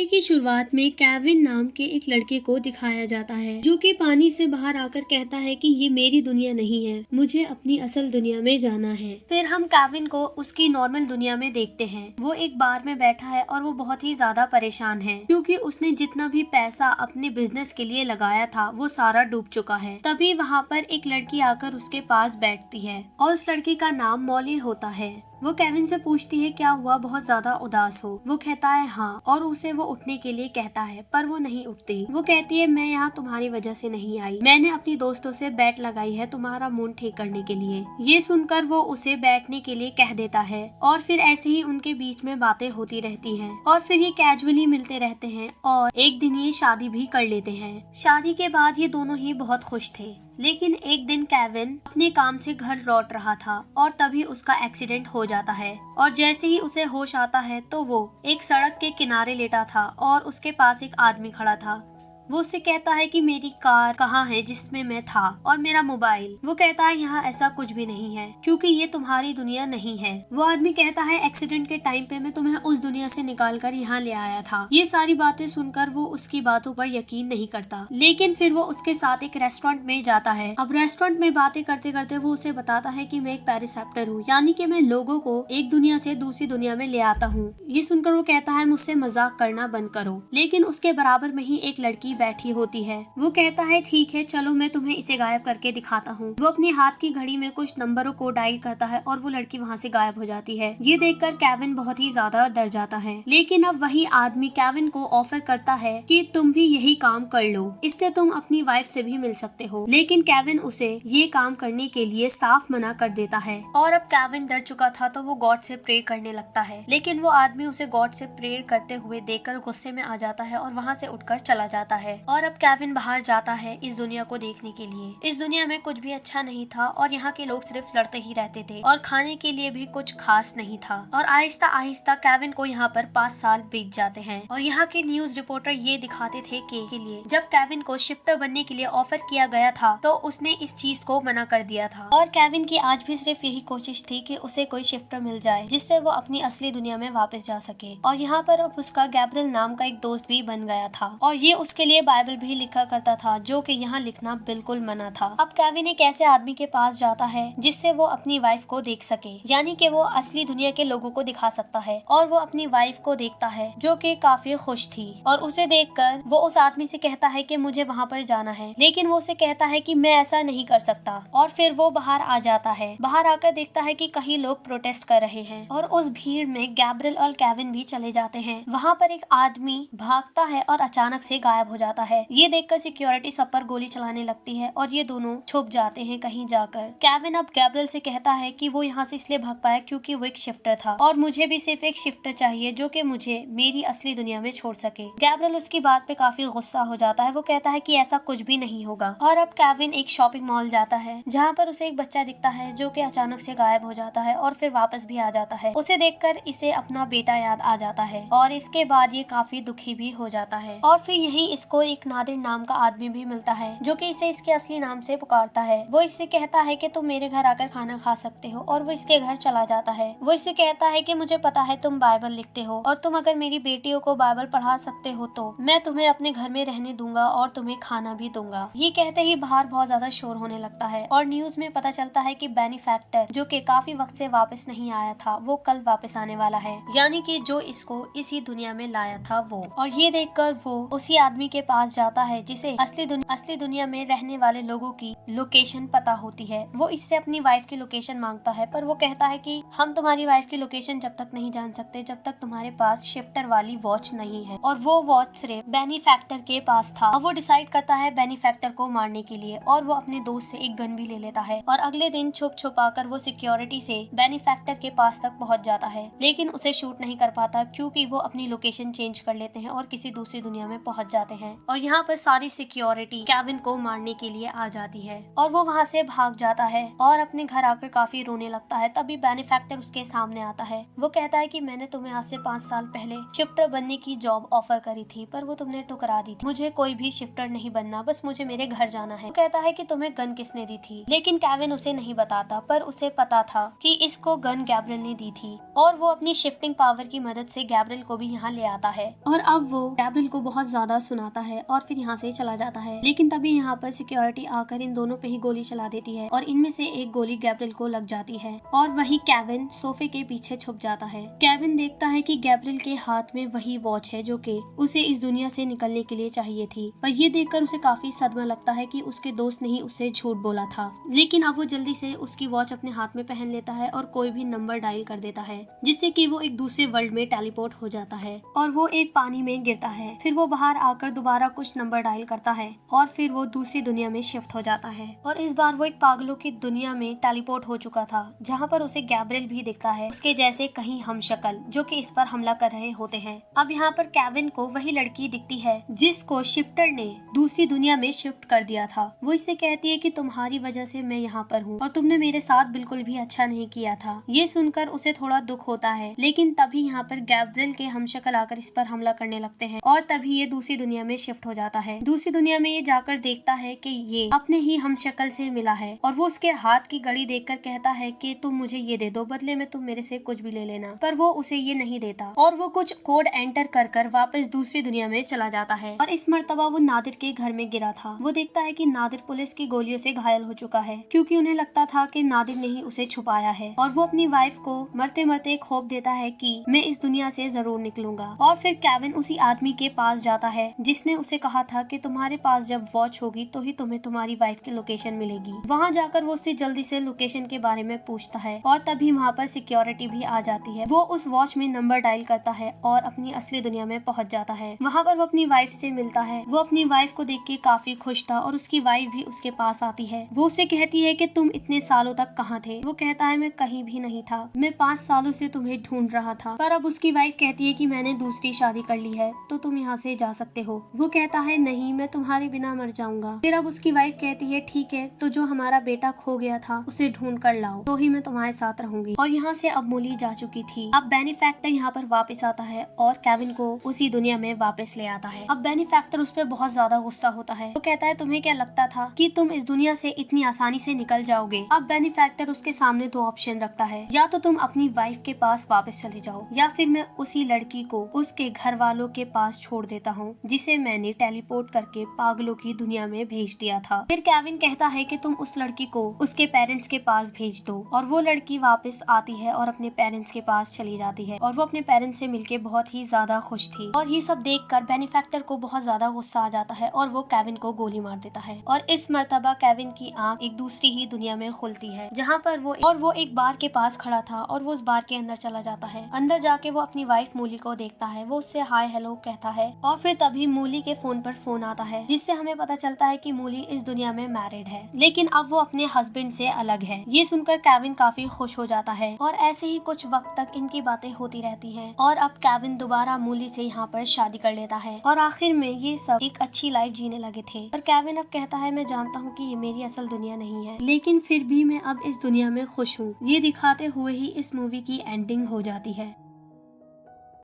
Movie की शुरुआत में केविन नाम के एक लड़के को दिखाया जाता है जो कि पानी से बाहर आकर कहता है कि ये मेरी दुनिया नहीं है, मुझे अपनी असल दुनिया में जाना है। फिर हम केविन को उसकी नॉर्मल दुनिया में देखते हैं। वो एक बार में बैठा है और वो बहुत ही ज्यादा परेशान है क्योंकि उसने जितना भी पैसा अपने बिजनेस के लिए लगाया था वो सारा डूब चुका है। तभी वहाँ पर एक लड़की आकर उसके पास बैठती है और उस लड़की का नाम मॉली होता है। वो केविन से पूछती है क्या हुआ, बहुत ज्यादा उदास हो। वो कहता है हाँ, और उसे वो उठने के लिए कहता है पर वो नहीं उठती। वो कहती है मैं यहाँ तुम्हारी वजह से नहीं आई, मैंने अपनी दोस्तों से बेट लगाई है तुम्हारा मूड ठीक करने के लिए। ये सुनकर वो उसे बैठने के लिए कह देता है और फिर ऐसे ही उनके बीच में बातें होती रहती हैं और फिर ये कैजुअली मिलते रहते हैं और एक दिन ये शादी भी कर लेते हैं। शादी के बाद ये दोनों ही बहुत खुश थे। लेकिन एक दिन केविन अपने काम से घर लौट रहा था और तभी उसका एक्सीडेंट हो जाता है और जैसे ही उसे होश आता है तो वो एक सड़क के किनारे लेटा था और उसके पास एक आदमी खड़ा था। वो उससे कहता है कि मेरी कार कहाँ है जिसमें मैं था और मेरा मोबाइल। वो कहता है यहाँ ऐसा कुछ भी नहीं है क्योंकि ये तुम्हारी दुनिया नहीं है। वो आदमी कहता है एक्सीडेंट के टाइम पे मैं तुम्हें उस दुनिया से निकाल कर यहाँ ले आया था। ये सारी बातें सुनकर वो उसकी बातों पर यकीन नहीं करता, लेकिन फिर वो उसके साथ एक रेस्टोरेंट में जाता है। अब रेस्टोरेंट में बातें करते करते वो उसे बताता है कि मैं एक पैरासेप्टर हूँ, यानी कि मैं लोगों को एक दुनिया से दूसरी दुनिया में ले आता हूँ। ये सुनकर वो कहता है मुझसे मजाक करना बंद करो, लेकिन उसके बराबर में ही एक लड़की बैठी होती है। वो कहता है ठीक है चलो मैं तुम्हें इसे गायब करके दिखाता हूँ। वो अपनी हाथ की घड़ी में कुछ नंबरों को डायल करता है और वो लड़की वहाँ से गायब हो जाती है। ये देखकर केविन बहुत ही ज्यादा डर जाता है, लेकिन अब वही आदमी केविन को ऑफर करता है कि तुम भी यही काम कर लो, इससे तुम अपनी वाइफ से भी मिल सकते हो। लेकिन केविन उसे ये काम करने के लिए साफ मना कर देता है और अब केविन डर चुका था तो वो गॉड से प्रेयर करने लगता है, लेकिन वो आदमी उसे गॉड से प्रेयर करते हुए देखकर गुस्से में आ जाता है और वहाँ से उठकर चला जाता है। और अब केविन बाहर जाता है इस दुनिया को देखने के लिए। इस दुनिया में कुछ भी अच्छा नहीं था और यहाँ के लोग सिर्फ लड़ते ही रहते थे और खाने के लिए भी कुछ खास नहीं था। और आहिस्ता आहिस्ता केविन को यहाँ पर 5 साल बीत जाते हैं और यहाँ के न्यूज रिपोर्टर ये दिखाते थे कि लिए जब केविन को शिफ्टर बनने के लिए ऑफर किया गया था तो उसने इस चीज को मना कर दिया था। और केविन की आज भी सिर्फ यही कोशिश थी कि उसे कोई शिफ्टर मिल जाए जिससे वो अपनी असली दुनिया में वापस जा सके। और यहाँ पर अब उसका गैब्रियल नाम का एक दोस्त भी बन गया था और ये उसके लिए बाइबल भी लिखा करता था जो कि यहाँ लिखना बिल्कुल मना था। अब केविन एक ऐसे आदमी के पास जाता है जिससे वो अपनी वाइफ को देख सके, यानी कि वो असली दुनिया के लोगों को दिखा सकता है। और वो अपनी वाइफ को देखता है जो कि काफी खुश थी और उसे देखकर वो उस आदमी से कहता है कि मुझे वहाँ पर जाना है, लेकिन वो उसे कहता है कि मैं ऐसा नहीं कर सकता। और फिर वो बाहर आ जाता है। बाहर आकर देखता है कि कहीं लोग प्रोटेस्ट कर रहे हैं और उस भीड़ में गैब्रियल और केविन भी चले जाते हैं। वहाँ पर एक आदमी भागता है और अचानक से गायब हो जाता है। ये देखकर सिक्योरिटी सब पर गोली चलाने लगती है और ये दोनों छुप जाते हैं कहीं जाकर। केविन अब गैब्रियल से कहता है कि वो यहाँ से इसलिए भाग पाया क्योंकि वो एक शिफ्टर था और मुझे भी सिर्फ एक शिफ्टर चाहिए जो कि मुझे मेरी असली दुनिया में छोड़ सके। गैब्रियल उसकी बात पे काफी गुस्सा हो जाता है। वो कहता है कि ऐसा कुछ भी नहीं होगा। और अब केविन एक शॉपिंग मॉल जाता है जहाँ पर उसे एक बच्चा दिखता है जो कि अचानक से गायब हो जाता है और फिर वापस भी आ जाता है। उसे देखकर इसे अपना बेटा याद आ जाता है और इसके बाद ये काफी दुखी भी हो जाता है। और फिर यही इसको एक नादिर नाम का आदमी भी मिलता है जो कि इसे इसके असली नाम से पुकारता है। वो इससे कहता है कि तुम मेरे घर आकर खाना खा सकते हो और वो इसके घर चला जाता है। वो इससे कहता है कि मुझे पता है तुम बाइबल लिखते हो और तुम अगर मेरी बेटियों को बाइबल पढ़ा सकते हो तो मैं तुम्हें अपने घर में रहने दूंगा और तुम्हें खाना भी दूंगा। ये कहते ही बाहर बहुत ज्यादा शोर होने लगता है और न्यूज में पता चलता है कि बेनिफैक्टर जो कि काफी वक्त से वापस नहीं आया था वो कल वापस आने वाला है, यानी कि जो इसको इसी दुनिया में लाया था वो। और ये देखकर वो उसी आदमी के पास जाता है जिसे असली दुनिया में रहने वाले लोगों की लोकेशन पता होती है। वो इससे अपनी वाइफ की लोकेशन मांगता है पर वो कहता है कि हम तुम्हारी वाइफ की लोकेशन जब तक नहीं जान सकते जब तक तुम्हारे पास शिफ्टर वाली वॉच नहीं है। और वो वॉच सिर्फ बेनिफैक्टर के पास था। वो डिसाइड करता है बेनिफैक्टर को मारने के लिए और वो अपने दोस्त से एक गन भी ले लेता है और अगले दिन छुप छुपा कर वो सिक्योरिटी से बेनिफैक्टर के पास तक पहुंच जाता है, लेकिन उसे शूट नहीं कर पाता क्योंकि वो अपनी लोकेशन चेंज कर लेते हैं और किसी दूसरी दुनिया में पहुंच जाते हैं। हैं और यहाँ पर सारी सिक्योरिटी केविन को मारने के लिए आ जाती है और वो वहाँ से भाग जाता है और अपने घर आकर काफी रोने लगता है। तभी बेनिफैक्टर उसके सामने आता है। वो कहता है कि मैंने तुम्हें आज से 5 साल पहले शिफ्टर बनने की जॉब ऑफर करी थी, पर वो तुमने ठुकरा दी थी। मुझे कोई भी शिफ्टर नहीं बनना, बस मुझे मेरे घर जाना है। वो कहता है कि तुम्हें गन किसने दी थी, लेकिन केविन उसे नहीं बताता, पर उसे पता था कि इसको गन गैब्रियल ने दी थी और वो अपनी शिफ्टिंग पावर की मदद से गैब्रियल को भी यहाँ ले आता है और अब वो गैब्रियल को बहुत ज्यादा सुनाता है और फिर यहाँ से चला जाता है। लेकिन तभी यहाँ पर सिक्योरिटी आकर इन दोनों पे ही गोली चला देती है और इनमें से एक गोली गैब्रियल को लग जाती है और वहीं केविन सोफे के पीछे छुप जाता है। केविन देखता है कि गैब्रियल के हाथ में वही वॉच है जो कि उसे इस दुनिया से निकलने के लिए चाहिए थी, पर ये देखकर उसे काफी सदमा लगता है कि उसके दोस्त ने ही उससे झूठ बोला था। लेकिन अब वो जल्दी से उसकी वॉच अपने हाथ में पहन लेता है और कोई भी नंबर डायल कर देता है, जिससे कि वो एक दूसरे वर्ल्ड में टेलीपोर्ट हो जाता है और वो एक पानी में गिरता है। फिर वो बाहर आकर दोबारा कुछ नंबर डायल करता है और फिर वो दूसरी दुनिया में शिफ्ट हो जाता है और इस बार वो एक पागलों की दुनिया में टेलीपोर्ट हो चुका था, जहाँ पर उसे गैब्रियल भी दिखता है, उसके जैसे कहीं हमशक्ल जो कि इस पर हमला कर रहे होते हैं। अब यहाँ पर केविन को वही लड़की दिखती है जिसको शिफ्टर ने दूसरी दुनिया में शिफ्ट कर दिया था। वो इससे कहती है कि तुम्हारी वजह से मैं यहाँ पर हूँ और तुमने मेरे साथ बिल्कुल भी अच्छा नहीं किया था। ये सुनकर उसे थोड़ा दुख होता है, लेकिन तभी यहाँ पर गैब्रियल के हमशक्ल आकर इस पर हमला करने लगते हैं और तभी ये दूसरी दुनिया में शिफ्ट हो जाता है। दूसरी दुनिया में ये जाकर देखता है कि ये अपने ही हमशक्ल से मिला है और वो उसके हाथ की घड़ी देखकर कहता है कि तुम मुझे ये दे दो, बदले में तुम मेरे से कुछ भी ले लेना, पर वो उसे ये नहीं देता और वो कुछ कोड एंटर कर कर वापस दूसरी दुनिया में चला जाता है। और इस मर्तबा वो नादिर के घर में गिरा था। वो देखता है कि नादिर पुलिस की गोलियों से घायल हो चुका है, क्योंकि उन्हें लगता था कि नादिर ने ही उसे छुपाया है और वो अपनी वाइफ को मरते मरते एक होप देता है कि मैं इस दुनिया से जरूर निकलूंगा। और फिर केविन उसी आदमी के पास जाता है जिसने उसे कहा था कि तुम्हारे पास जब वॉच होगी तो ही तुम्हें तुम्हारी वाइफ की लोकेशन मिलेगी। वहाँ जाकर वो उससे जल्दी से लोकेशन के बारे में पूछता है और तभी वहाँ पर सिक्योरिटी भी आ जाती है। वो उस वॉच में नंबर डायल करता है और अपनी असली दुनिया में पहुँच जाता है। वहाँ पर वो अपनी वाइफ से मिलता है। वो अपनी वाइफ को देख के काफी खुश था और उसकी वाइफ भी उसके पास आती है। वो उसे कहती है कि तुम इतने सालों तक कहाँ थे। वो कहता है मैं कहीं भी नहीं था, मैं 5 सालों से तुम्हें ढूंढ रहा था, पर अब उसकी वाइफ कहती है कि मैंने दूसरी शादी कर ली है तो तुम यहाँ से जा सकते हो। वो कहता है नहीं, मैं तुम्हारे बिना मर जाऊंगा। फिर अब उसकी वाइफ कहती है ठीक है, तो जो हमारा बेटा खो गया था उसे ढूंढ कर लाओ, तो ही मैं तुम्हारे साथ रहूंगी। और यहाँ से अब मूली जा चुकी थी। अब बेनिफैक्टर यहाँ पर वापस आता है और केविन को उसी दुनिया में वापस ले आता है। अब बेनिफैक्टर उस पर बहुत ज्यादा गुस्सा होता है। वो कहता है तुम्हें क्या लगता था कि तुम इस दुनिया से इतनी आसानी से निकल जाओगे। अब बेनिफैक्टर उसके सामने 2 ऑप्शन रखता है, या तो तुम अपनी वाइफ के पास वापस चले जाओ या फिर मैं उसी लड़की को उसके घर वालों के पास छोड़ देता हूँ जिसे मैंने टेलीपोर्ट करके पागलों की दुनिया में भेज दिया था। फिर केविन कहता है कि तुम उस लड़की को उसके पेरेंट्स के पास भेज दो और वो लड़की वापस आती है और अपने पेरेंट्स के पास चली जाती है और वो अपने पेरेंट्स से मिलके बहुत ही ज्यादा खुश थी। और ये सब देखकर बेनिफैक्टर को बहुत ज्यादा गुस्सा आ जाता है और वो केविन को गोली मार देता है। और इस मर्तबा केविन की आंख एक दूसरी ही दुनिया में खुलती है, जहाँ पर वो एक बार के पास खड़ा था और वो उस बार के अंदर चला जाता है। अंदर जाके वो अपनी वाइफ मूली को देखता है, वो उससे हाय हेलो कहता है और फिर तभी मूली के फोन पर फोन आता है, जिससे हमें पता चलता है कि मूली इस दुनिया में मैरिड है, लेकिन अब वो अपने हस्बैंड से अलग है। ये सुनकर केविन काफी खुश हो जाता है और ऐसे ही कुछ वक्त तक इनकी बातें होती रहती हैं और अब केविन दोबारा मूली से यहाँ पर शादी कर लेता है और आखिर में ये सब एक अच्छी लाइफ जीने लगे थे। पर केविन अब कहता है मैं जानता हूँ कि ये मेरी असल दुनिया नहीं है, लेकिन फिर भी मैं अब इस दुनिया में खुश हूँ। ये दिखाते हुए ही इस मूवी की एंडिंग हो जाती है।